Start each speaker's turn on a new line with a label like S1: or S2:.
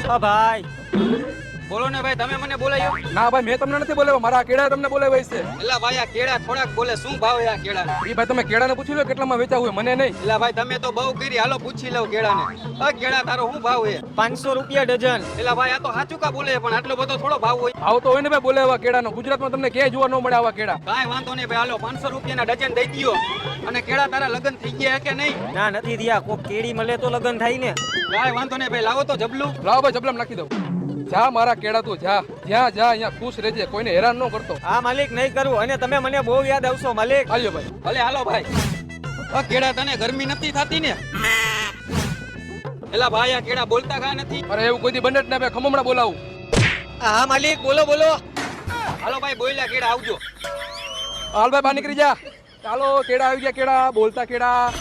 S1: હા ભાઈ
S2: બોલો ને ભાઈ, તમે મને બોલાયો?
S3: ના ભાઈ, મેં તમને નથી બોલાવ્યો, મારા કેળા તમને બોલાવ્યા છે.
S2: એલા ભાઈ, આ કેળા થોડાક બોલે, શું ભાવ છે આ કેળાનો?
S3: એ ભાઈ તમે કેળાને પૂછી લો કેટલામાં વેચાવું હોય, મને નહીં.
S2: એલા ભાઈ, તમે તો બહુ કરી, હાલો પૂછી લઉં કેળાને. કેળા તારો શું ભાવ છે?
S1: 500 રૂપિયા ડઝન.
S2: એલા ભાઈ, આ તો સાચું કા બોલે, પણ આટલો બધો થોડો ભાવ હોય?
S3: આવતો હોય ને ભાઈ બોલાવ્યા કેળાનો, ગુજરાતમાં તમને ક્યાંય જોવા ન મળે આવા કેળા.
S2: કાંઈ વાંધો નહીં ભાઈ, હાલો 500 રૂપિયાના ડઝન દઈ દ્યો. અને કેળા તારા લગ્ન થઈ ગયા કે નહીં?
S1: ના નથી થયા, કોક કેડી મળે તો લગન થાય ને.
S2: કાંઈ વાંધો નહીં ભાઈ, લાવો તો જબલું.
S3: લાવો ભાઈ જબલામ નાખી દઉં. જા મારા કેળા તું જા, જ્યાં જા અહીંયા ખુશ રહેજે, કોઈને હેરાન ન કરતો.
S1: હા માલિક, નહીં કરું, અને તમે મને બહુ યાદ આવશો માલિક.
S3: આવ્યો ભાઈ.
S2: ભલે હાલો ભાઈ. કેળા તને ગરમી નથી થતી ને? એલા ભાઈ, આ કેળા બોલતા કા નથી?
S3: અરે એવું કોઈ દી બને જ ના ભાઈ, ખમમણા બોલાવું.
S1: હા માલિક, બોલો બોલો.
S2: હાલો ભાઈ, બોલ્યા કેળા આવજો.
S3: હાલ ભાઈ બહાર નીકળી જા. ચાલો કેળા આવી ગયા, કેળા બોલતા કેળા.